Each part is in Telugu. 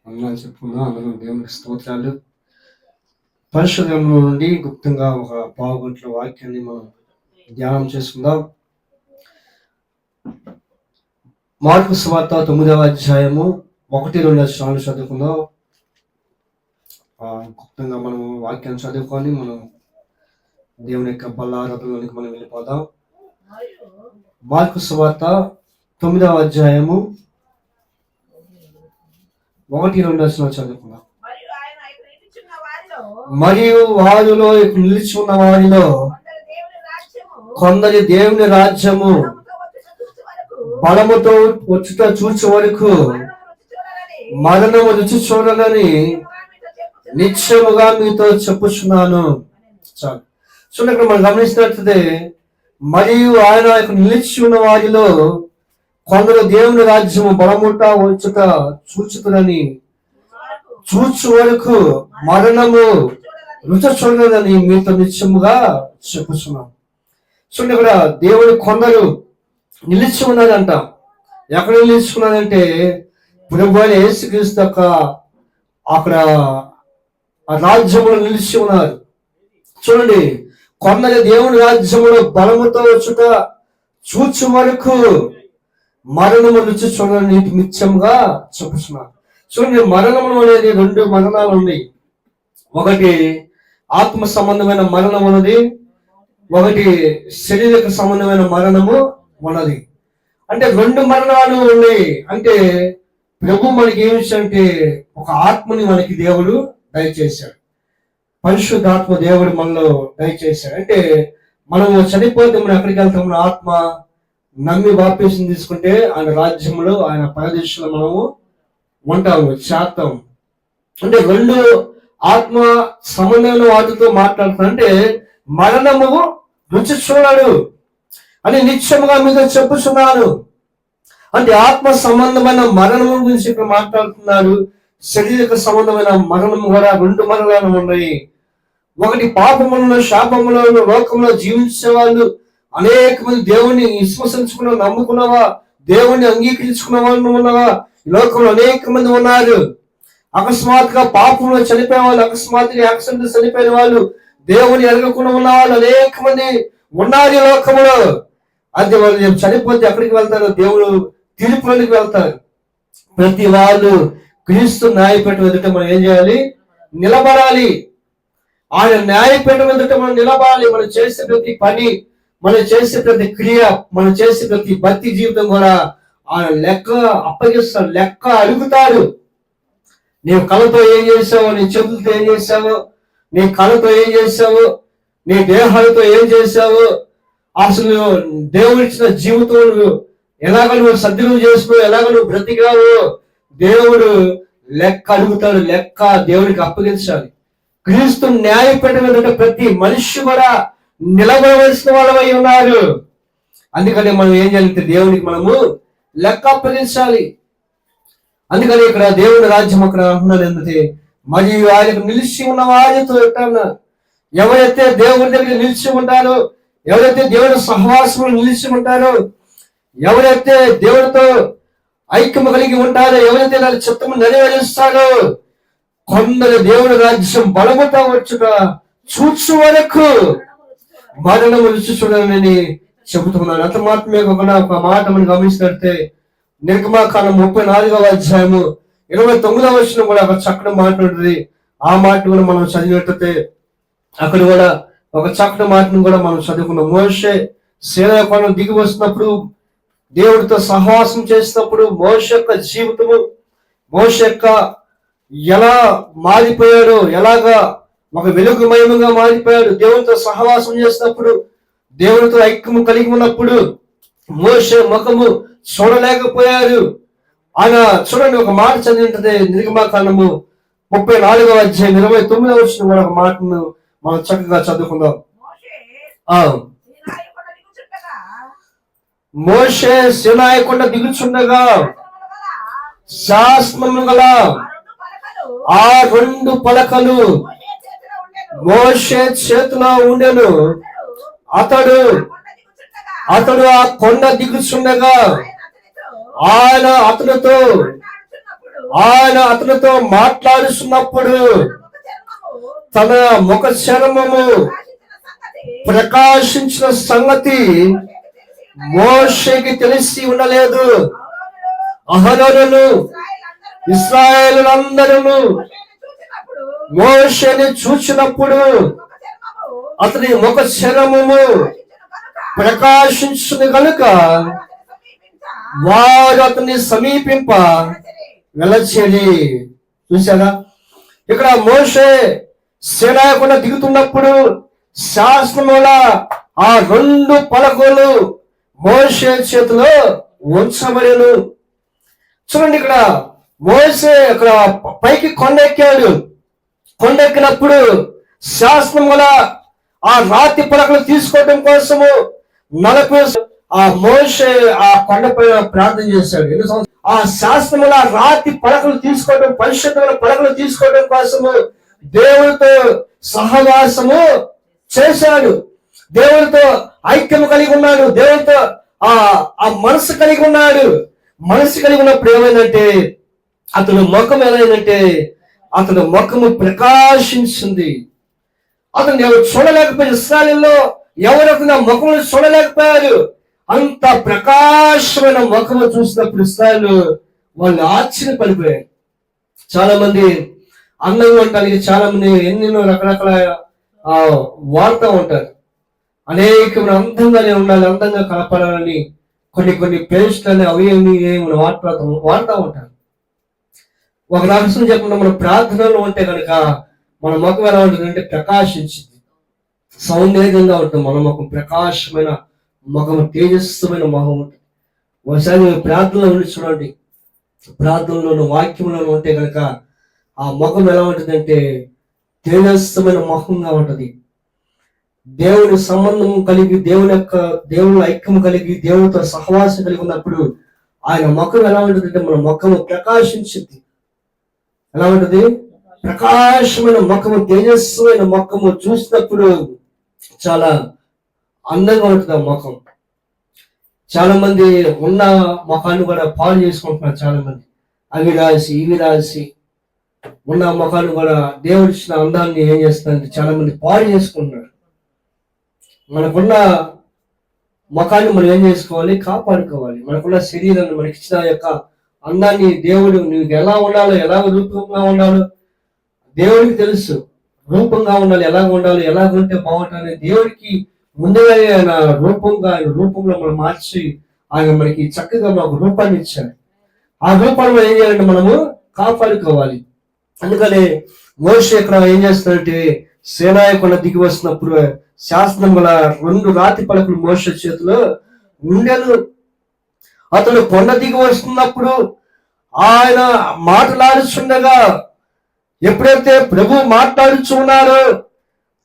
వందనాలు చెప్పుకుందాం. అందరూ దేవునికి స్తోత్రాలు. పరిశుద్ధ గ్రంథంలో నుండి గుప్తంగా ఒక పావుగంటల వాక్యాన్ని మనం ధ్యానం చేసుకుందాం. మార్కు సువార్త 9వ అధ్యాయము 1-2 వచనాలు చదువుకుందాం. గుప్తంగా మనం వాక్యాన్ని చదువుకొని మనం దేవుని యొక్క బల్లారథంలోనికి మనం వెళ్ళిపోదాం. మార్కు సువార్త 9వ అధ్యాయము 1-2 వచనాలు చదువుకుందాం. మరియు వారిలో నిలిచి ఉన్న వారిలో కొందరి దేవుని రాజ్యము బలముతో వచ్చుట చూచే వరకు మరణము రుచి చూడాలని నిశ్చయముగా మీతో చెప్పుచున్నాను. చాలు. సో ఇక్కడ మనం గమనిస్తున్నట్లయితే మరియు ఆయన నిలిచి ఉన్న వారిలో కొందరు దేవుని రాజ్యము బలముట వచ్చుట చూచుతులని చూచు వరకు మరణము రుచి చూడదని మీతో నిశ్చయముగా చెప్పుచున్నాం. చూడండి, ఇక్కడ దేవుడు కొందరు నిలిచి ఉన్నారంట. ఎక్కడ నిలిచుకున్నారంటే ప్రభువైన యేసుక్రీస్తు యొక్క అక్కడ ఆ రాజ్యములో నిలిచి ఉన్నారు. చూడండి, కొందరు దేవుని రాజ్యములో బలముతో వచ్చుట చూచు వరకు మరణము రుచి చూడని నిత్యంగా చెప్పుచున్నారు. చూడండి, మరణము అనేది 2 మరణాలు ఉన్నాయి. ఒకటి ఆత్మ సంబంధమైన మరణం ఉన్నది, ఒకటి శరీరక సంబంధమైన మరణము ఉన్నది. అంటే 2 మరణాలు ఉన్నాయి. అంటే ప్రభు మనకి ఏమిచ్చంటే ఒక ఆత్మని మనకి దేవుడు దయచేశాడు. పరిశుద్ధాత్మ దేవుడు మనలో దయచేశాడు. అంటే మనము చనిపోతే మనం ఎక్కడికి వెళ్తాం? మన ఆత్మ నమ్మి బాప్తీసం తీసుకుంటే ఆయన రాజ్యంలో ఆయన పరదేశంలో మనము ఉంటాము, చేస్తాం. అంటే 2 ఆత్మ సంబంధమైన వాటితో మాట్లాడుతున్నా. అంటే మరణము రుచి చూడడు అని నిశ్చయముగా మీతో చెప్పుచున్నాను. అంటే ఆత్మ సంబంధమైన మరణము గురించి ఇక్కడ మాట్లాడుతున్నారు. శరీరక సంబంధమైన మరణము కూడా 2 మరణాలు ఉన్నాయి. ఒకటి పాపములను, శాపములను, లోకంలో జీవించే వాళ్ళు అనేక మంది దేవుణ్ణి విశ్వసించుకున్న, నమ్ముకున్నవా, దేవుణ్ణి అంగీకరించుకున్న వాళ్ళు ఉన్నవా ఈ లోకంలో అనేక మంది ఉన్నారు. అకస్మాత్తుగా పాపంలో చనిపోయే వాళ్ళు, అకస్మాత్తుగా యాక్సిడెంట్ చనిపోయిన వాళ్ళు, దేవుని ఎరగకుండా ఉన్న వాళ్ళు అనేక మంది ఉన్నారు ఈ లోకంలో. అది వాళ్ళు చనిపోతే ఎక్కడికి వెళ్తారు? దేవుడు తీర్పులోనికి వెళ్తారు. ప్రతి వాళ్ళు క్రీస్తు న్యాయపీఠం ఎదుట మనం ఏం చేయాలి? నిలబడాలి. ఆయన న్యాయపీఠం ఎదుట మనం నిలబడాలి. మనం చేసే ప్రతి పని, మనం చేసే ప్రతి క్రియ, మనం చేసే ప్రతి భక్తి జీవితం కూడా ఆయన లెక్క అప్పగిస్తాడు, లెక్క అడుగుతాడు. నీవు కళతో ఏం చేసావు, నీ చేతులతో ఏం చేసావు, నీ కళతో ఏం చేసావు, నీ దేహాలతో ఏం చేసావు, అసలు దేవుడు ఇచ్చిన జీవితం ఎలాగ నువ్వు సద్వినియోగం చేసుకున్నావు, ఎలాగ నువ్వు బ్రతికావు, దేవుడు లెక్క అడుగుతాడు. లెక్క దేవుడికి అప్పగించాలి. క్రీస్తు న్యాయపీఠం మీద ప్రతి మనిషి కూడా నిలబడవలసిన వాళ్ళమై ఉన్నారు. అందుకని మనం ఏం చేయాలంటే దేవునికి మనము లెక్క అప్పగించాలి. అందుకని ఇక్కడ దేవుని రాజ్యం అక్కడ అంటున్నాడు ఏంటంటే మరియు ఆయనకు నిలిచి ఉన్న వారితో ఎట్టన్నారు. ఎవరైతే దేవుడి దగ్గర నిలిచి ఉంటారో, ఎవరైతే దేవుని సహవాసంలో నిలిచి ఉంటారో, ఎవరైతే దేవుడితో ఐక్యము కలిగి ఉంటారో, ఎవరైతే దాని చిత్తము నెరవేరుస్తారో, కొందరు దేవుని రాజ్యం బలముతో వచ్చుట చూచు వరకు మరణము రుచి చూడాలని చెబుతున్నాను. అంత మాత్రమే కాకుండా ఒక మాట మనం గమనించినట్టే నిర్గమాకాండం 34వ అధ్యాయము 29వ వచనం కూడా ఒక చక్కటి మాట ఉంటుంది. ఆ మాట కూడా మనం చదివినట్లయితే అక్కడ కూడా ఒక చక్కటి మాటను కూడా మనం చదువుకున్నాం. మోషే సీనాయి కొండ దిగి వస్తున్నప్పుడు, దేవుడితో సహవాసం చేసినప్పుడు మోషే యొక్క జీవితము, మోషే యొక్క ఎలా మారిపోయాడు, ఎలాగా ఒక వెలుగుమయముగా మారిపోయాడు. దేవుడితో సహవాసం చేసినప్పుడు, దేవుడితో ఐక్యము కలిగి ఉన్నప్పుడు మోషే ముఖము చూడలేకపోయారు. ఆయన చూడండి, ఒక మాట చదివింటే నిర్గమాకాండము 34వ అధ్యాయం 29వ వచనం కూడా ఒక మాటను మనం చక్కగా చదువుకుందాం. మోషే సీనాయి కొండ దిగుచుండగా శాసనము గల ఆ 2 పలకలు మోషే చేతిలో ఉండెను. అతడు ఆ కొండ దిగుచుండగా ఆయన అతనితో ఆయన అతనితో మాట్లాడుతున్నప్పుడు తన ముఖ చర్మము తన ముఖ చర్మము ప్రకాశించిన సంగతి ప్రకాశించిన సంగతి మోషేకి తెలిసి ఉండలేదు. అహరోనును ఇశ్రాయేలులందరూ మోషేని చూచినప్పుడు అతని ముఖ చర్మము ప్రకాశించును కనుక వారు అతన్ని సమీపింప వెలచేది. చూసారా, ఇక్కడ మోషే సేనాయకుండా దిగుతున్నప్పుడు శాసనముల ఆ 2 పలకలు మోషే చేతిలో ఉంచబడేను. చూడండి, ఇక్కడ మోషే ఇక్కడ పైకి కొండెక్కాడు. కొండెక్కినప్పుడు శాసనముల ఆ రాతి పలకలు తీసుకోవడం కోసము 40 ఆ మోషే ఆ కొండపైన ప్రార్థన చేశాడు. ఎన్ని సంవత్సరాలు? ఆ శాసనముల రాతి పలకలు తీసుకోవడం, పరిశుద్ధమైన పలకలు తీసుకోవడం కోసము దేవుడితో సహవాసము చేశాడు. దేవుడితో ఐక్యము కలిగి ఉన్నాడు. దేవుడితో ఆ మనసు కలిగి ఉన్నాడు. మనసు కలిగి ఉన్నప్పుడు ఏమైందంటే అతని ముఖం ఏమైందంటే అతని ముఖము ప్రకాశించింది. అతను ఎవరు చూడలేకపోయారు. ఇశ్రాయేలులో ఎవరు నా ముఖమును చూడలేకపోయారు. అంత ప్రకాశమైన ముఖము చూసినప్పుడు ఇశ్రాయేలు వాళ్ళు ఆశ్చర్యపడిపోయారు. చాలా మంది అందంగా ఉండడానికి చాలా మంది ఎన్నెన్నో రకరకాల వాడుతూ ఉంటారు. అనేకమైన అందంగానే ఉండాలి, అందంగా కనపడాలని కొన్ని పేస్ట్లని అవి మనం వాడుతూ ఉంటారు. ఒక రహస్యం చెప్పకుండా మన ప్రార్థనలో ఉంటే కనుక మన ముఖం ఎలా ఉంటుందంటే ప్రకాశించింది, సౌందర్యంగా ఉంటుంది. మన ముఖం ప్రకాశమైన ముఖం, తేజస్సుమైన ముఖం ఉంటుంది. ఒకసారి ప్రార్థనలో ఉండి చూడండి, ప్రార్థనలోను వాక్యంలోనూ ఉంటే కనుక ఆ ముఖం ఎలా ఉంటుందంటే తేజస్సుమైన ముఖంగా ఉంటుంది. దేవుని సంబంధం కలిగి, దేవుని ఐక్యం కలిగి, దేవునితో సహవాసం కలిగి ఉన్నప్పుడు ఆయన ముఖం ఎలా ఉంటుందంటే మన ముఖము ప్రకాశించింది. ఎలా ఉంటుంది? ప్రకాశమైన ముఖము, తేజస్సుమైన ముఖము చూసినప్పుడు చాలా అందంగా ఉంటుంది ఆ ముఖం. చాలా మంది ఉన్న ముఖాన్ని కూడా పాడు చేసుకుంటున్నారు. చాలా మంది అవి రాసి ఇవి రాసి ఉన్న ముఖాన్ని కూడా దేవుడు ఇచ్చిన అందాన్ని ఏం చేస్తున్నారంటే చాలా మంది పాడు చేసుకుంటున్నారు. మనకున్న ముఖాన్ని మనం ఏం చేసుకోవాలి? కాపాడుకోవాలి. మనకున్న శరీరాన్ని, మనకి ఇచ్చిన యొక్క అందాన్ని దేవుడు నీకు ఎలా ఉండాలో, ఎలా రూపంగా ఉండాలో దేవుడికి తెలుసు. రూపంగా ఉండాలి, ఎలాగ ఉండాలి, ఎలాగ ఉంటే బాగుంటుంది దేవుడికి ముందుగా ఆయన రూపంలో మనం మార్చి ఆయన మనకి చక్కగా మాకు రూపాన్ని ఇచ్చాడు. ఆ రూపాన్ని ఏం చేయాలంటే మనము కాపాడుకోవాలి. అందుకనే మోషే ఇక్కడ ఏం చేస్తున్నాడంటే సేనాయకుండా దిగి వస్తున్నప్పుడు శాసనం గల 2 రాతి పలకలు మోషే చేతిలో ఉండెను. అతను కొండ దిగి వస్తున్నప్పుడు ఆయన మాట్లాడుచుండగా ఎప్పుడైతే ప్రభు మాట్లాడుచున్నారో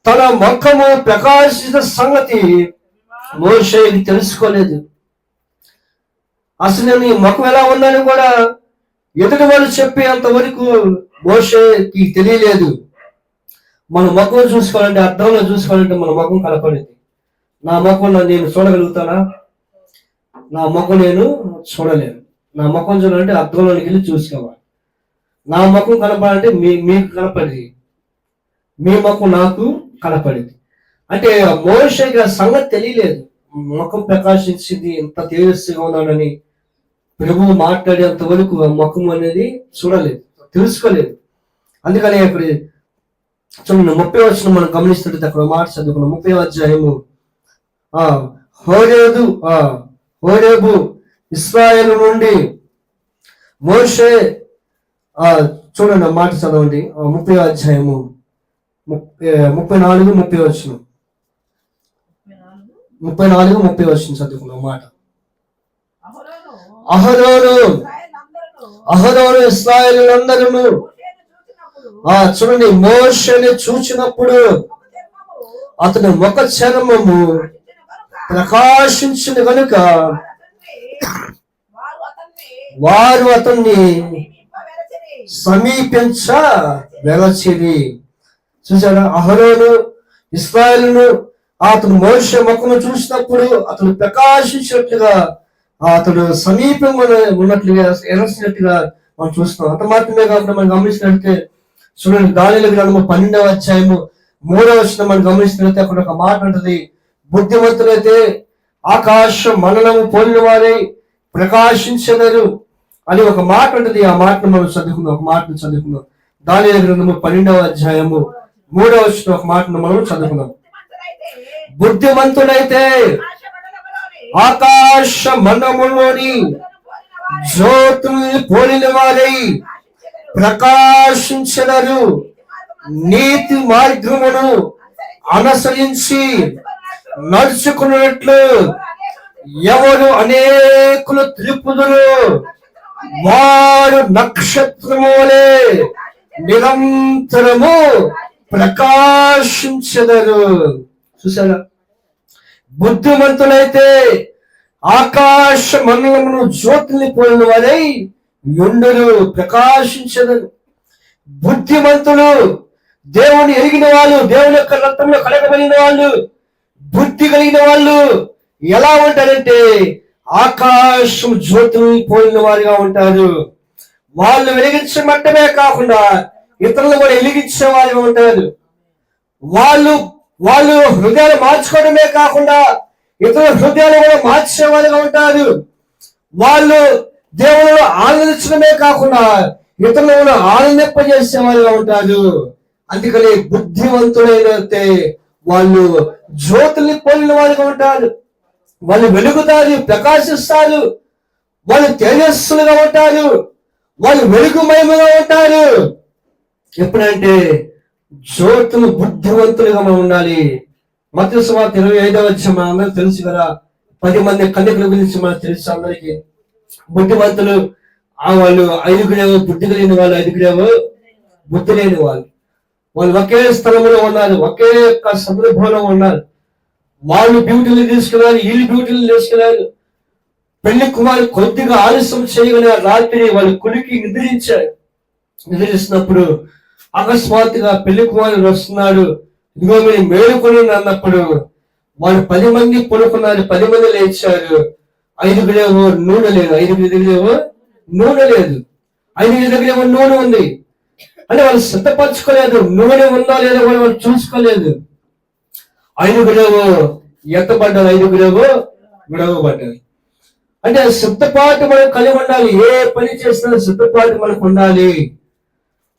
తన ముఖము ప్రకాశించిన సంగతి మోషేకి తెలుసుకోలేదు. అసలు నీ ముఖం ఎలా ఉందని కూడా ఎదుటి వాళ్ళు చెప్పేంత వరకు మోషేకి తెలియలేదు. మన ముఖం చూసుకోవాలంటే, అర్థంలో చూసుకోవాలంటే మన ముఖం కనపడింది. నా ముఖం నేను చూడగలుగుతానా? నా ముఖం నేను చూడలేను. నా ముఖం చూడాలంటే అర్థంలోకి వెళ్ళి చూసుకోవాలి. నా ముఖం కనపడాలంటే మీకు కనపడింది, మీ ముఖం నాకు కనపడింది. అంటే మోషేకి ఆ సంగతి తెలియలేదు. ముఖం ప్రకాశించింది, ఎంత తేజస్సుగా ఉన్నానని ప్రభువు మాట్లాడేంత వరకు ఆ ముఖం అనేది చూడలేదు, తెలుసుకోలేదు. అందుకని అక్కడ చూడండి 30 వచనం మనం గమనిస్తుంటే అక్కడ మాట చదువుకున్నాం. 30వ అధ్యాయము హోరేబు ఇశ్రాయేలు నుండి మోషే చూడండి మాట చదవండి. 30వ అధ్యాయము 34-30 వచనం. 34-30 వచనం చదువుకున్నాం మాట. అహరోను ఇశ్రాయేలులందరూ చూడండి మోషేని చూచినప్పుడు అతని ముఖ చర్మము ప్రకాశించిన కనుక వారు అతన్ని సమీపించ వెలచిరి. చూసారా, అహరోను ఇశ్రాయేలును అతను మోషే ముఖము చూసినప్పుడు అతను ప్రకాశించినట్లుగా, అతడు సమీపంగా ఉన్నట్లుగా ఎరసినట్టుగా మనం చూస్తున్నాం. అంత మాత్రమే కాకుండా మనం గమనించినట్లయితే చూడండి, దానియేలు గ్రంథము 12వ అధ్యాయము 3వ వచనం మనం గమనించినట్లయితే అక్కడ ఒక మాట ఉంటుంది, బుద్ధిమంతులైతే ఆకాశ మండలము పోలిన వారై ప్రకాశించెదరు అని ఒక మాట ఉంటుంది. ఆ మాటను మనం చదువుకుందాం. ఒక మాటను చదువుకుందాం. దానియేలు గ్రంథము 12వ అధ్యాయము 3వ వచనం ఒక మాటను మనం చదువుకుందాం. బుద్ధిమంతులైతే ఆకాశ మండలములోని జ్యోతుల్ని పోలిన వారై ప్రకాశించెదరు, నీతి మార్గమును అనుసరించి నడుచుకున్నట్లు ఎవరు అనేకులు తెలుపుదురు, వారు నక్షత్రము వలె నిరంతరము ప్రకాశించెదరు. చూసారా, బుద్ధిమంతులైతే ఆకాశ మండలమును జ్యోతిని పోలిన వారై యుండురు, ప్రకాశించెదరు. బుద్ధిమంతులు, దేవుని ఎరిగిన వాళ్ళు, దేవుని యొక్క రక్తంలో కడగబడిన వాళ్ళు, బుద్ధి కలిగిన వాళ్ళు ఎలా ఉంటారంటే ఆకాశం జ్యోతిని పోలిన వారిగా ఉంటారు. వాళ్ళు వెలిగించమంటమే కాకుండా ఇతరులు కూడా వెలిగించే వారిగా ఉంటారు. వాళ్ళు హృదయాలు మార్చుకోవడమే కాకుండా ఇతరుల హృదయాలు కూడా మార్చే వారిగా ఉంటారు. వాళ్ళు దేవుళ్ళు ఆనందించడమే కాకుండా ఇతరులను ఆనందింపజేసే వారిగా ఉంటారు. అందుకని బుద్ధివంతులైతే వాళ్ళు జ్యోతుల్ని పోలిన వారిగా ఉంటారు. వాళ్ళు వెలుగుతారు, ప్రకాశిస్తారు, వాళ్ళు తేజస్సులుగా ఉంటారు, వాళ్ళు వెలుగుమయముగా ఉంటారు. ఎప్పుడంటే జ్యోతులు బుద్ధివంతులుగా మనం ఉండాలి. మత్తయి సువార్త 25వ అధ్యాయం అందరూ తెలుసు కదా, 10 మంది కన్యకల గురించి మనకు తెలుసు అందరికీ. బుద్ధివంతులు వాళ్ళు 5 బుద్ధి కలిగిన వాళ్ళు, 5 బుద్ధి లేని వాళ్ళు. వాళ్ళు ఒకే స్థలంలో ఉన్నారు, ఒకే యొక్క సందర్భంలో ఉన్నారు. వాళ్ళు బ్యూటీలు తీసుకున్నారు, వీళ్ళు బ్యూటీలు తీసుకున్నారు. పెళ్లి కుమారు కొద్దిగా ఆలస్యం చేయగలిగిన రాత్రి వాళ్ళు కులికి నిద్రించారు. నిద్రిస్తున్నప్పుడు అకస్మాత్తుగా పెళ్లి కుమారుడు వస్తున్నాడు, ఇదిగో మీరు మేలుకొని అన్నప్పుడు వాళ్ళు 10 మంది పడుకున్నారు, 10 మంది లేచారు. 5 నూనె లేదు, 5 నూనె లేదు, 5 నూనె ఉంది అంటే వాళ్ళు సిద్ధపరచుకోలేదు. నూనె ఉందా లేదో వాళ్ళు చూసుకోలేదు. 5 ఎత్తపడ్డారు, 5 విడవబడ్డారు. అంటే సిద్ధపాటు మనం కలిగి ఉండాలి. ఏ పని చేసినా సిద్ధపాటు మనకు ఉండాలి.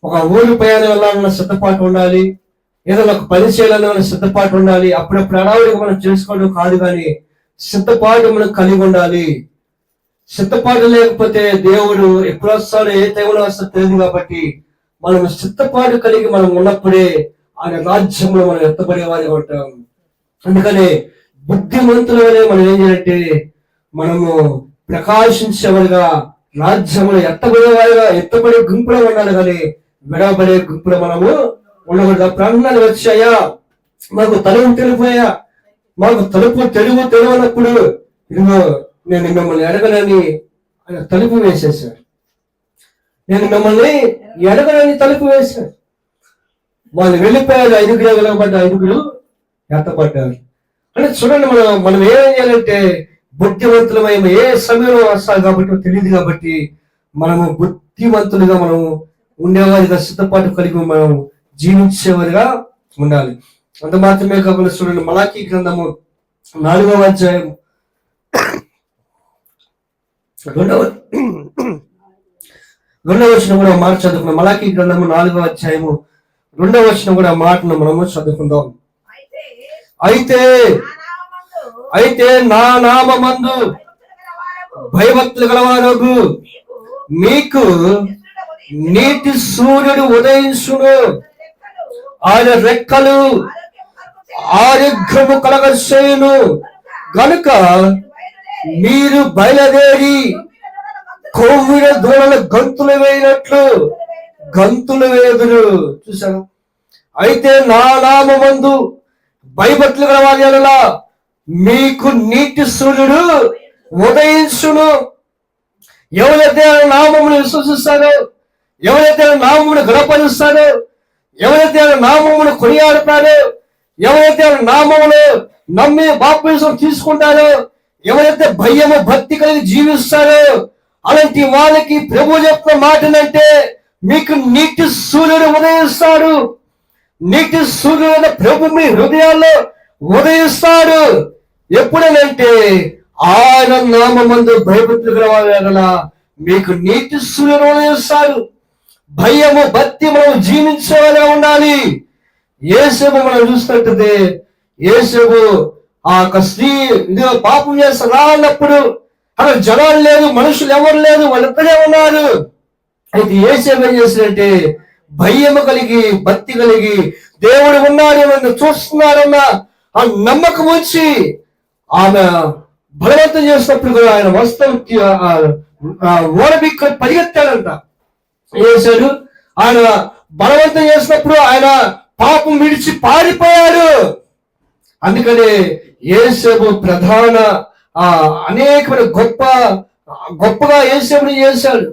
ఒక ఊరు ప్రయాణం వెళ్ళాలన్న సిద్ధపాటు ఉండాలి, ఏదైనా ఒక పని చేయాలన్న సిద్ధపాటు ఉండాలి. అప్పుడప్పుడు అడావుడిగా మనం చేసుకోవడం కాదు, కానీ సిద్ధపాటు మనం కలిగి ఉండాలి. సిద్ధపాటు లేకపోతే దేవుడు ఎప్పుడు వస్తాడో ఏ టైంలో వస్తాడో తెలియదు. కాబట్టి మనం సిద్ధపాటు కలిగి మనం ఉన్నప్పుడే ఆయన రాజ్యంలో మనం ఎత్తబడే వారిగా ఉంటాం. అందుకనే బుద్ధిమంతులు అనే మనం ఏం చేయాలంటే మనము ప్రకాశించేవారిగా రాజ్యంలో ఎత్తబడే గుంపులో ఉండాలి, కానీ విడవబడే గుంపులో మనము ఉండకూడదు. ప్రాణాలు వచ్చాయా, మాకు తలుపు తెలిపోయా, మాకు తెలుగు అన్నప్పుడు ఇదిగో నేను మిమ్మల్ని ఎడగలని ఆయన తలుపు వేసేశాడు. నేను మిమ్మల్ని ఎడగలని తలుపు వేశాడు. వాళ్ళు వెళ్ళిపోయారు, 5 వెలగబడ్డ 5 ఎత్తపడ్డారు. అంటే చూడండి, మనం ఏం చేయాలంటే బుద్ధివంతులమై ఏ సమయంలో వస్తాయి కాబట్టి తెలియదు. కాబట్టి మనము బుద్ధివంతులుగా మనం ఉండేవారిగా సిద్ధపాటు కలిగి మనం జీవించేవారిగా ఉండాలి. అంత మాత్రమే కాకుండా చూడండి, మలాకీ గ్రంథము 4వ అధ్యాయం 2వ వచనం కూడా మాట చదువుకున్నాం. మలాకీ గ్రంథము 4వ అధ్యాయము 2వ వచనం కూడా మాటను మనము చదువుకుందాం. అయితే నా నామమందు భయభక్తులు గలవారు మీకు నీటి సూర్యుడు ఉదయించును, ఆయన రెక్కలు ఆరోగ్యము కలగచేయును గనుక మీరు బయలుదేరి కొవ్విన దూడల గంతులు వేయినట్లు గంతులు వేదురు. చూసాను. అయితే నా నామమందు భయభక్తులు గలవారు మీకు నీటి సూర్యుడు ఉదయించును. ఎవరైతే నామమును విశ్వసిస్తారో, ఎవరైతే నామమును గణపరుస్తారో, ఎవరైతే నామమును కొనియాడుతారో, ఎవరైతే నామమును నమ్మి బాప్తిసం తీసుకుంటారో, ఎవరైతే భయము భక్తి కలిగి జీవిస్తారో అలాంటి వాళ్ళకి ప్రభు చెప్తున్న మాట ఏంటంటే, మీకు నీటి సూర్యుడు ఉదయిస్తాడు. నీటి సూర్యుడు ప్రభు మీ హృదయాల్లో ఉదయిస్తాడు. ఎప్పుడనంటే ఆయన నామమందు భయభక్తులు గల మీకు నీటి సూర్యుడు ఉదయిస్తాడు. భయము భక్తి మనం జీవించేలా ఉండాలి. యేసేపు మనం చూస్తున్నట్టే, యేసేపు ఆ యొక్క స్త్రీ ఇదిగో పాపం చేస్తా రానప్పుడు అక్కడ జనాలు లేదు, మనుషులు ఎవరు లేదు, వాళ్ళిద్దరే ఉన్నారు. అయితే యేసేపు ఏం చేసినట్టే, భయము కలిగి భక్తి కలిగి దేవుడు ఉన్నాడు నన్ను చూస్తున్నాడన్న ఆ నమ్మకం వచ్చి ఆమె బలవంతం చేసినప్పుడు కూడా ఆయన వస్త్రం ఓడబిక్క పరిగెత్తాడంట. చేశాడు. ఆయన బలవంతం చేసినప్పుడు ఆయన పాపం విడిచి పారిపోయాడు. అందుకని యేసేపు ప్రధాన అనేకమైన గొప్పగా యేసేపుని చేశాడు,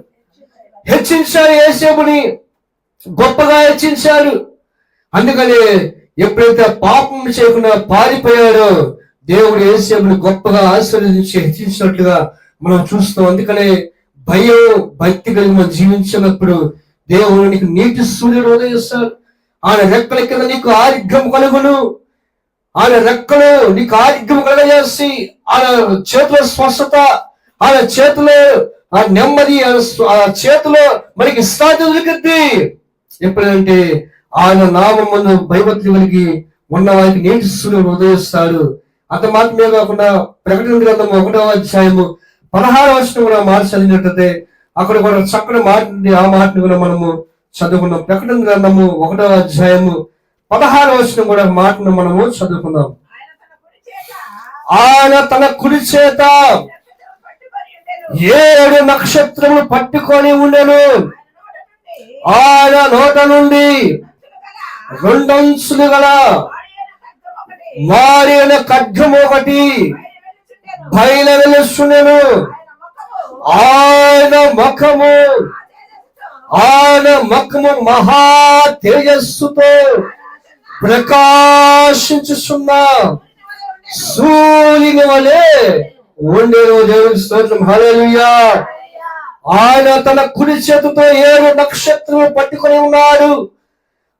హెచ్చించాడు. యేసేపుని గొప్పగా హెచ్చించాడు. అందుకని ఎప్పుడైతే పాపం చేయకుండా పారిపోయాడో దేవుడు యేసేపుని గొప్పగా ఆశీర్వదించి హెచ్చించినట్లుగా మనం చూస్తాం. అందుకనే భయం భక్తి కలిగి మనం జీవించినప్పుడు దేవుడు నీకు నీటి సూర్యుడు ఉదయిస్తాడు. ఆయన రెక్కల కింద నీకు ఆరోగ్యం కలుగును. ఆయన రెక్కలు నీకు ఆరోగ్యం కలగజేసి ఆయన చేతిలో స్వస్థత, ఆయన చేతిలో ఆ నెమ్మది, ఆ చేతిలో మనకి విశ్రాంతి దొరికింది. ఎప్పుడంటే ఆయన నామం ముందు భయభక్తి కలిగి ఉన్న వారికి నీటి సూర్యుడు ఉదయిస్తాడు. అంత మాత్రమే కాకుండా ప్రకటన గ్రంథం 1వ అధ్యాయము 16వ వచనం కూడా మార్చి చదివినట్లయితే అక్కడ కూడా చక్కని మాట ఉంది. ఆ మాటను కూడా మనము చదువుకున్నాం. ప్రకటన గ్రంథము 1వ అధ్యాయము 16వ వచనం కూడా మాటను మనము చదువుకున్నాం. ఆయన తన కుడి చేత 7 నక్షత్రములు పట్టుకొని ఉండెను. ఆయన నోట నుండి 2 అంచులు గల మారిన ఖడ్గము ఒకటి బయలు వెలుచుండెను. ఆయన ముఖము మహా తేజస్సుతో ప్రకాశించుచున్న సూర్యుని వలె ఉండెను. దేవుని స్తోత్రం, హల్లెలూయా. ఆయన తన కుడి చేతితో 7 నక్షత్రములు పట్టుకొని ఉన్నాడు.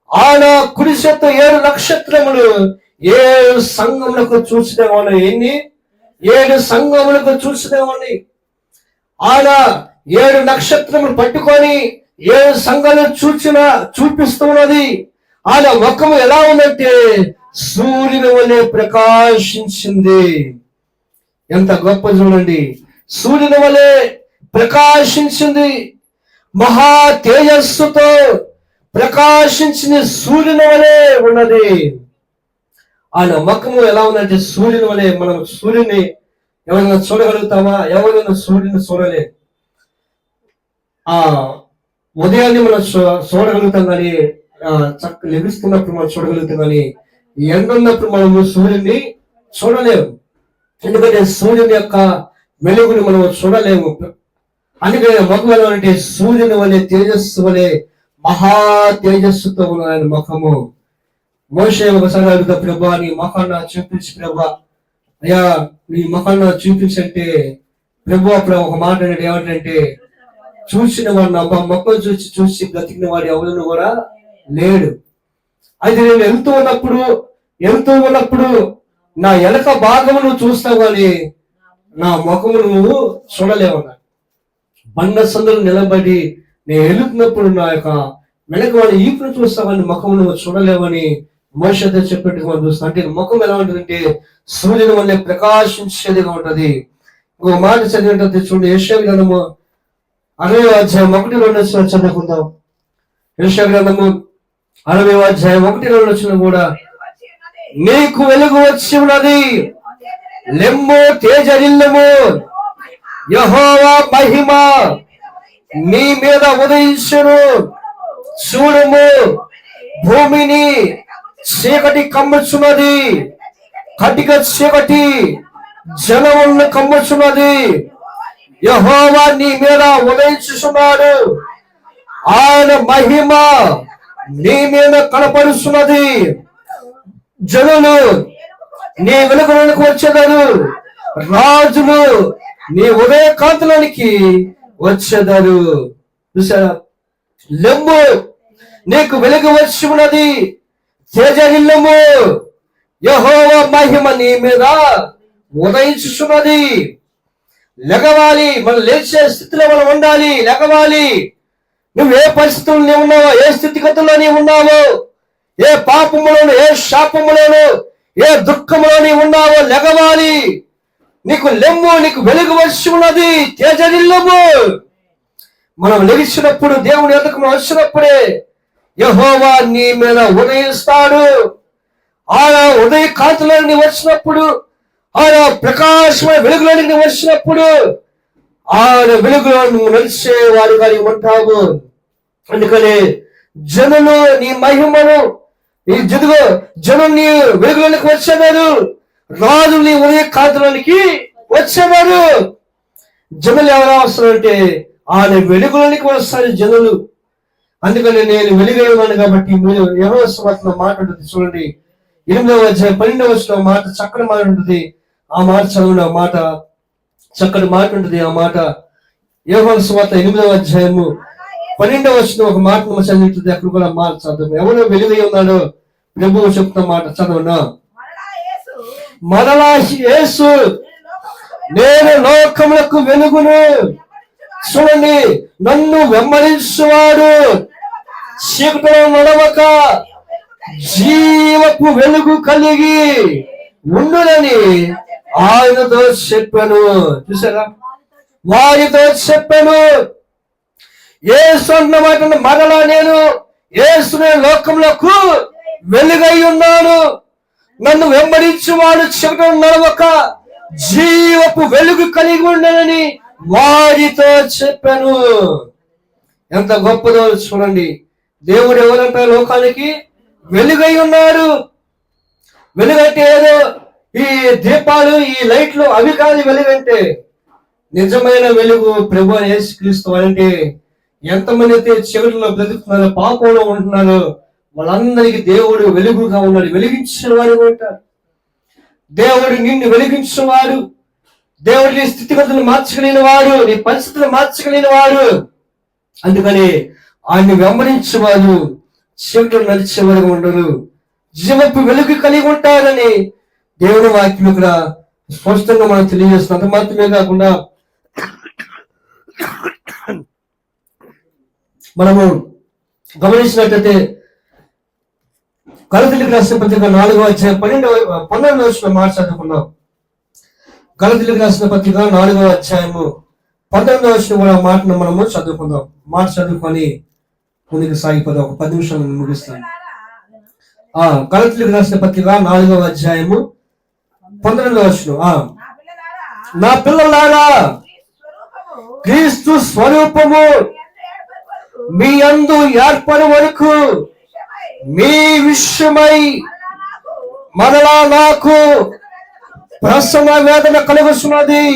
ఆయన కుడి చేతితో 7 నక్షత్రములు 7 సంఘములకు చూసినవాడు. 7 సంఘములకు చూసినవాడిని. ఆయన 7 నక్షత్రములు పట్టుకొని 7 సంఘాలను చూపిస్తున్నది. ఆయన ముఖము ఎలా ఉందంటే సూర్యుని వలె ప్రకాశించింది. ఎంత గొప్ప చూడండి. సూర్యుని వలె ప్రకాశించింది, మహా తేజస్సుతో ప్రకాశించింది, సూర్యుని వలె ఉన్నది. ఆయన ముఖము ఎలా ఉందంటే సూర్యుని వలె. మనం సూర్యుని ఎవరైనా చూడగలుగుతామా? ఎవరైనా సూర్యుని చూడలేదు. ఉదయాన్నే మనం చూడగలుగుతాం కానీ చక్క లెగుస్తున్నప్పుడు మనం చూడగలుగుతాం కానీ ఎండ ఉన్నప్పుడు మనము సూర్యుని చూడలేము. ఎందుకంటే సూర్యుని యొక్క వెలుగుని మనం చూడలేము. అందుకని ముఖం ఎలా అంటే సూర్యుని వలె తేజస్సు వలె మహా తేజస్సుతో ఉన్న ఆయన ముఖము. మోషే ఒకసారి అడుగుతా, ప్రభా నీ ముఖాన్ని చూపించి ప్రభా, అయ్యా నీ ముఖాన్ని చూపించంటే ప్రభు అప్పుడు ఒక మాట ఏమంటే చూసిన వాడు మొక్కలు చూసి బ్రతికిన వాడు ఎవరు కూడా లేడు. అయితే నేను వెళ్తూ ఉన్నప్పుడు నా ఎలక భాగము నువ్వు చూస్తావు కానీ నా ముఖము నువ్వు చూడలేవన్నా. బండ సందులు నిలబడి నేను వెళుతున్నప్పుడు నా యొక్క వెనక వాడి ఈపును చూస్తావని ముఖము నువ్వు చూడలేవని మోషతో చెప్పేట్టుగా మనం చూస్తాం. అంటే ముఖం ఎలా ఉంటుందంటే సూర్యుని వల్లే ప్రకాశించేదిగా ఉంటది. ఇంకో మాట చదివినట్టు చూడండి, యెషయా గ్రంథము 60వ అధ్యాయం 1-2 చదువుకుందాం. యెషయా గ్రంథము 60వ అధ్యాయం 1-2 కూడా నీకు వెలుగు వచ్చి ఉన్నది, లెమ్ము తేజరిల్లము, యెహోవా మహిమ నీ మీద ఉదయించును. చూడుము భూమిని చీకటి కమ్ముచున్నది, కటిక చీకటి జలములను కమ్ముచున్నది. యెహోవా నీ మీద ఉదయించుచున్నాడు, ఆయన మహిమ నీ మీద కనపరుస్తున్నది. జనులు నీ వెలుగులోనికి వచ్చేదారు, రాజులు నీ ఉదయ కాంతులోనికి వచ్చేదారు. చూసారా? లెమ్ము, నీకు వెలుగు వచ్చి ఉన్నది, తేజరిల్లము, యెహోవా మహిమ నీ మీద ఉదయించుచున్నది. లెగవాలి, మనం లేచే స్థితిలో మనం ఉండాలి. లెగవాలి. నువ్వు ఏ పరిస్థితుల్లో నీవు ఉన్నావో, ఏ స్థితిగతుల్లో నీవు ఉన్నావో, ఏ పాపములోను, ఏ శాపములోను, ఏ దుఃఖములో నీవు ఉన్నావో, లెగవాలి. నీకు లెమ్ము, నీకు వెలుగు వచ్చి ఉన్నది, తేజరిల్లము. మనం లెగిసినప్పుడు, దేవుని ఎదుకు మనం వచ్చినప్పుడే యెహోవా నీ మీద ఉదయిస్తాడు. ఆయన ఉదయ కాంతిలోకి నీవు వచ్చినప్పుడు, ఆయన ప్రకాశమైన వెలుగులోకి నీవు వచ్చినప్పుడు, ఆయన వెలుగులో నువ్వు నడిచే వారుగా నీవు ఉంటావు. అందుకని జనులు నీ మహిమను, ఈ జనులు నీ వెలుగులోనికి వచ్చేవారు, రాజు నీ ఉదయ కాంతిలోనికి వచ్చేవారు. జనులు ఎవరు అవసరం అంటే ఆయన వెలుగులోనికి వస్తారు జనులు. అందుకని నేను వెలుగై ఉన్నాను కాబట్టి మీరు యోహాను సువార్తలో మాట ఉంటుంది చూడండి, 8వ అధ్యాయం 12వ వచనం మాట చక్కని మాట ఉంటుంది. ఆ మాట చదవండి. ఆ మాట చక్కని మాట ఉంటుంది. ఆ మాట యోహాను సువార్త 8వ అధ్యాయము 12వ వచనం ఒక మాట చదువుతుంది. అక్కడ కూడా మాట చదువు. ఎవరో వెలుగై ఉన్నాడో ప్రభువు చెప్తున్న మాట చదవనా. మరలా యేసు నేను లోకములకు వెలుగును. చూడండి, నన్ను వెంబడించువాడు చీకటిలో నడవక జీవపు వెలుగు కలిగి ఉండునని ఆయనతో చెప్పాను. చూసారా? వారితో చెప్పాను. యేసు అన్న మాటను మరలా నేను యేసునే లోకములకు వెలుగై ఉన్నాను, నన్ను వెంబడించువాడు చీకటిలో నడవక జీవపు వెలుగు కలిగి ఉండనని వారితో చెప్పాను. ఎంత గొప్పదో చూడండి. దేవుడు ఎవరంటే లోకానికి వెలుగై ఉన్నాడు. వెలుగంటే ఏదో ఈ దీపాలు, ఈ లైట్లు అవి కాదు. వెలుగంటే నిజమైన వెలుగు ప్రభు యేసుక్రీస్తు. అంటే ఎంతమంది అయితే చీకటిలో బ్రతుకుతున్నారో, పాపంలో ఉంటున్నారో, వాళ్ళందరికీ దేవుడు వెలుగుగా ఉన్నాడు, వెలిగించిన వాడు ఉంటాడు. దేవుడు నిన్ను వెలిగించిన వాడు, దేవుడు నీ స్థితిగతులు మార్చగలిగిన వాడు, నీ పరిస్థితులు మార్చగలిగిన వాడు. అందుకని ఆయన్ని వెంబడించేవారు చీకటిలో నడిచేవారుగా ఉండరు, జీవపు వెలుగు కలిగి ఉంటారని దేవుని వాక్యం ఇక్కడ స్పష్టంగా మనం తెలియజేస్తున్నాం. అంత మాత్రమే కాకుండా మనము గమనించినట్లయితే గలతీయులకు రాసిన పత్రిక 4వ అధ్యాయం 12వ వచనం మాట చదువుకున్నాం. గలతీయులకు రాసిన పత్రిక 4వ అధ్యాయము 19వ వచనం కూడా మాటను మనము చదువుకుందాం. మాట చదువుకొని ముందుకు సాగిపోదాం. ఒక 10 నిమిషాలు ముగిస్తాను. గలతీయులకు రాసిన పత్రిక 4వ అధ్యాయము 19వ వచనం. నా పిల్లలారా, క్రీస్తు స్వరూపము మీ యందు ఏర్పడే వరకు మీ విషయమై మరలా నాకు ప్రసవ వేదన కలుగుతున్నది.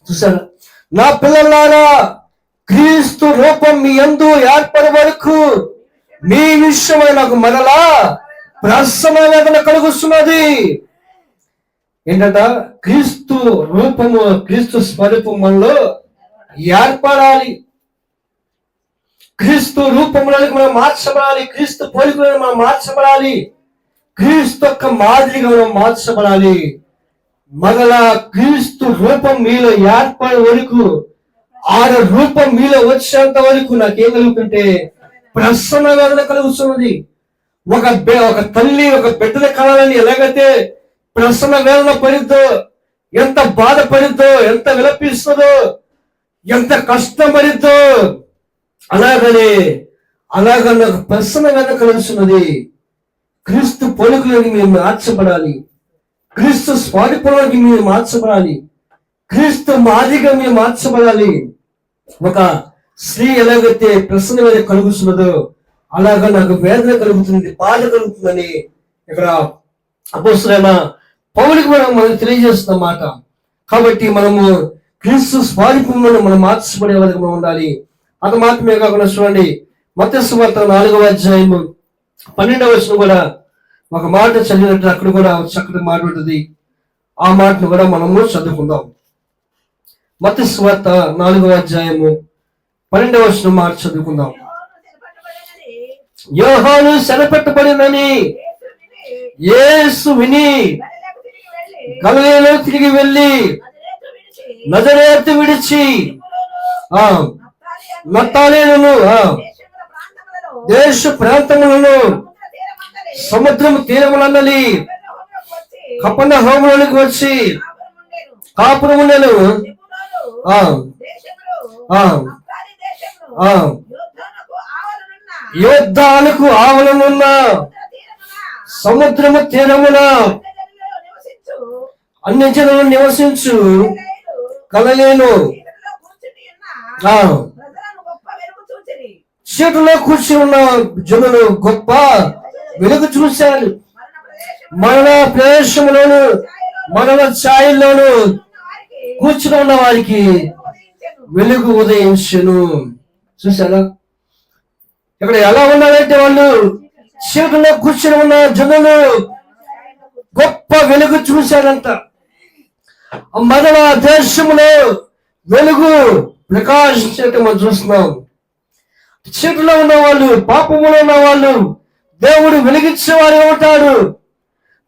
చూసారా? నా పిల్లలారా, క్రీస్తు రూపం మీ యందు ఏర్పడే వరకు మీ విషయమై నాకు మరలా ప్రసవ వేదన కలుగుతున్నది. ఏంటంట? క్రీస్తు రూపము, క్రీస్తు స్వరూపం మనలో ఏర్పడాలి. క్రీస్తు రూపంలోకి మనం మార్చబడాలి. క్రీస్తు పోలికలను మనం మార్చబడాలి. క్రీస్తు యొక్క మాదిరిగా మనం మార్చబడాలి. మరలా క్రీస్తు రూపం మీలో ఏర్పడే వరకు, ఆయన రూపం మీలో వచ్చేంత వరకు నాకేం కలుగుతుంటే ప్రసన్న వేదన కలుగుతున్నది. ఒక తల్లి ఒక బిడ్డను కనాలని ఎలాగైతే ప్రసన్న వేదన పడిద్దో, ఎంత బాధపడిద్దో, ఎంత విలపిస్తుందో, ఎంత కష్టపడిద్దో, అలాగా నాకు ప్రసన్న వేదన కలుగుతున్నది. క్రీస్తు పోలికలోకి మీరు మార్చబడాలి. క్రీస్తు స్వారూపంలోకి మీరు మార్చబడాలి. క్రీస్తు మాదిరిగా మీరు మార్చబడాలి. ఒక స్త్రీ ఎలాగైతే ప్రసన్న వేదన కలుగుతున్నదో అలాగా నాకు వేదన కలుగుతుంది, బాధ కలుగుతుందని ఇక్కడ అపోస్తలుడైన పౌలుకి మనం తెలియజేస్తున్న మాట. కాబట్టి మనము క్రీస్తు స్వారూపంలో మనం మార్చబడే వారికి మనం ఉండాలి. అది మాత్రమే కాకుండా చూడండి, మత్తయి సువార్త 4వ అధ్యాయము 12వ వచనం కూడా ఒక మాట చదివినట్టు అక్కడ కూడా చక్కటి మాట ఉంటుంది. ఆ మాటను కూడా మనము చదువుకుందాం. మత్తయి సువార్త 4వ అధ్యాయము 12వ వచనం మాట చదువుకుందాం. యోహాను శనపెట్టబడినని యేసు విని గలిలయలో తిరిగి వెళ్ళి నజరేతు విడిచి నప్తాలీను దేశ ప్రాంతములను సముద్రము తీరములన్నలి కపెర్నహూములోనికి వచ్చి కాపురముండెను. యోర్దానుకు ఆవలనున్న సముద్రము తీరమున అన్ని జనులు నివసించు గలిలయలో చీకటిలో కూర్చుని ఉన్న జనులు గొప్ప వెలుగు చూశారు. మరణ ప్రదేశంలోను మరణ ఛాయల్లోను కూర్చుని ఉన్న వారికి వెలుగు ఉదయించెను. చూసారా ఇక్కడ ఎలా ఉన్నారంటే వాళ్ళు చీకటిలో కూర్చుని ఉన్న జనులు గొప్ప వెలుగు చూశారంట. మరణ దేశంలో వెలుగు ప్రకాశించటం మనం చూస్తున్నాం. చీకటిలో ఉన్న వాళ్ళు, పాపములో ఉన్న వాళ్ళు దేవుడు వెలిగించేవాడుగా ఉంటాడు.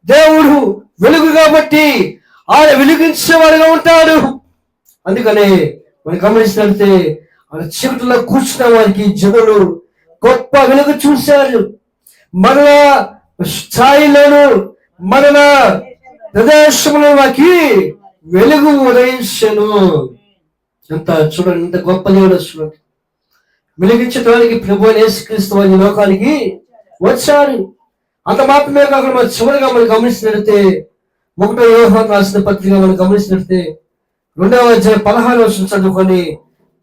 దేవుడు వెలుగు కాబట్టి ఆయన వెలిగించేవాడుగా ఉంటాడు. అందుకనే మనం గమనించినట్లయితే ఆయన చీకటిలో కూర్చున్న వారికి జనులు గొప్ప వెలుగు చూశారు. మరణ స్థాయిలోను మరణ ప్రదేశంలో వారికి వెలుగు ఉదయించెను. ఎంత చూడండి, ఎంత గొప్ప దేవుడు. చూడండి, వెలిగించడానికి ప్రభు యేసుక్రీస్తు వారి లోకానికి వచ్చారు. అంత మాత్రమే కాకుండా మనం చివరిగా మనం గమనించినట్లయితే 1వ యోహాను రాసిన పత్రిక మనం గమనించినట్లయితే 2వ అధ్యాయం 16వ వచనం చదువుకొని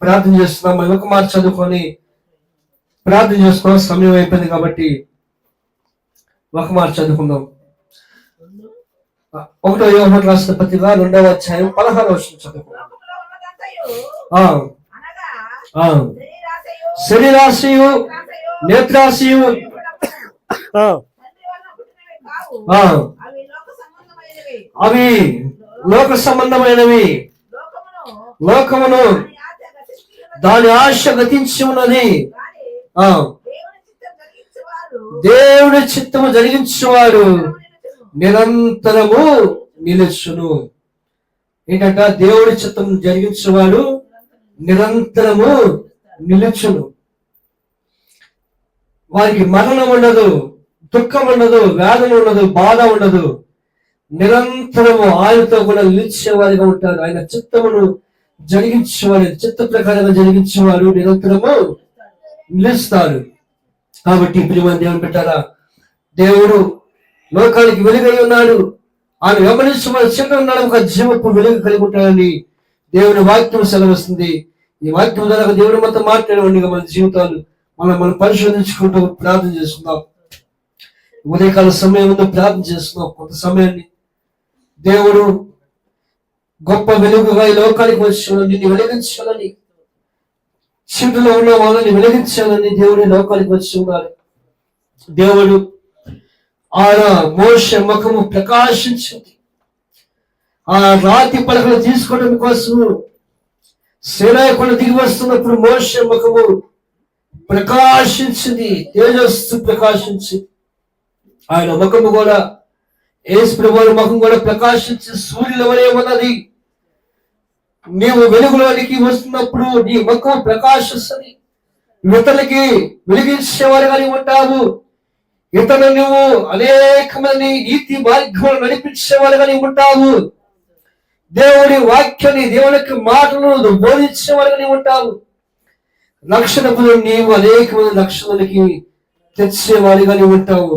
ప్రార్థన చేస్తున్నాం. మనం ఒక మాట చదువుకొని ప్రార్థన చేసుకున్నాం. సమయం అయిపోయింది కాబట్టి ఒక మాట చదువుకుందాం. 1వ యోహాను రాసిన పత్రిక 2వ అధ్యాయం 16వ వచనం చదువుకుందాం. శరీరాశయు నేత్రాశయు అవి లోక సంబంధమైనవి, లోకమును దాని ఆశ గతించి ఉన్నది. దేవుడి చిత్తము జరిగించేవాడు నిరంతరము నిలుచును. ఏంటంట? దేవుడి చిత్తం జరిగించేవాడు నిరంతరము నిలుచును. వారికి మరణం ఉండదు, దుఃఖం ఉండదు, వేదన ఉండదు, బాధ ఉండదు. నిరంతరము ఆయనతో కూడా నిలిచేవారిగా ఉంటారు. ఆయన చిత్తమును జరిగించేవాడు, చిత్త ప్రకారంగా జరిగించేవాడు నిరంతరము నిలుస్తారు. కాబట్టి ప్రియమైన దేవుని బిడ్డలారా, దేవుడు లోకానికి వెలుగై ఉన్నాడు. ఆయన గమనించి మన చిన్న ఉన్నాడు, ఒక జీవపు వెలుగు కలిగి ఉంటాడని దేవుని వాక్యం సెలవిస్తుంది. ఈ వాక్యం ద్వారా దేవుడు మనతో మాట్లాడేవాడిని మన జీవితాలు మనం పరిశోధించుకుంటూ ప్రార్థన చేస్తున్నాం. ఉదయకాల సమయం ముందు ప్రార్థన చేస్తున్నాం. కొంత సమయాన్ని దేవుడు గొప్ప వెలుగుగా ఈ లోకానికి వచ్చి నిన్ను వెలిగించాలని, చీకటిలో ఉన్న వాళ్ళని వెలిగించాలని దేవుడు లోకానికి వచ్చి ఉన్నారు. దేవుడు ఆయన మోషే ముఖము ప్రకాశించింది. ఆ రాతి పలకలు తీసుకోవడం కోసం సీనాయి కొండ దిగి వస్తున్నప్పుడు మోషే ముఖము ప్రకాశించింది, తేజస్సు ప్రకాశించింది. ఆయన ముఖము కూడా, యేసు ప్రభువు ముఖం కూడా ప్రకాశించి సూర్యుల వలె ఉన్నది. నీవు వెలుగులోనికి వస్తున్నప్పుడు నీ ముఖం ప్రకాశిస్తుంది. ఇతరులకి వెలిగించేవారుగానే ఉంటావు. ఇతరులు నువ్వు అనేక మంది నీతి మార్గంలో నడిపించేవారుగానే ఉంటావు. దేవుడి వాక్యాన్ని, దేవునికి మాటలను బోధించేవారుగానే ఉంటావు. రక్షణకు నీవు అనేక మంది రక్షణలకి తెచ్చేవారిగానే ఉంటావు.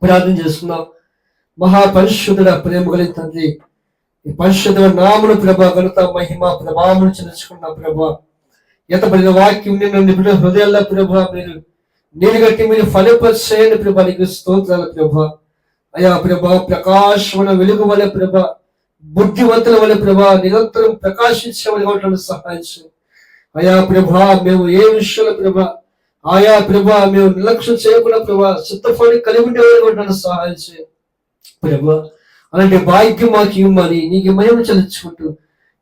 ప్రార్థన చేస్తున్నావు. మహాపరిశుద్ధుడ, ప్రేమ కలిగిన తండ్రి, ఈ పరిశుద్ధ నామను ప్రభా, ఘనత, మహిమ, ప్రభావం చెల్లించుకున్న ప్రభా, ఎంతబడిన వాక్యం నిన్ను హృదయాల్లో ప్రభా మీరు నీరుగట్టి మీరు ఫలింపచేయండి ప్రభా. నీకు స్తోత్రాలు ప్రభా. అయా ప్రభా, ప్రకాశమైన వెలుగు వలె ప్రభా, బుద్ధివంతుల వలె ప్రభా, నిరంతరం ప్రకాశించే సహాయం చేయండి. అయా ప్రభా, మేము ఏ విషయంలో ప్రభా, ఆయా ప్రభా మేము నిర్లక్ష్యం చేయకుండా ప్రభా, చిత్తఫలాన్ని కలిగి ఉండేవారు సహాయం చేయండి ప్రభా. అలాంటి భాగ్యం మాకు ఇవ్వమని నీకు మహిమ చెల్లించుకుంటూ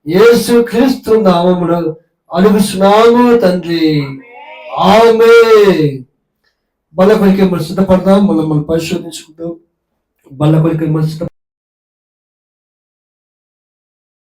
యేసు క్రీస్తు నామములో అడుగుచున్నాము తండ్రి, ఆమేన్. బల్ల కొలికే మనం సిద్ధపడదాం. మనం పరిశోధించుకుందాం. బల్ల కొలికే మనం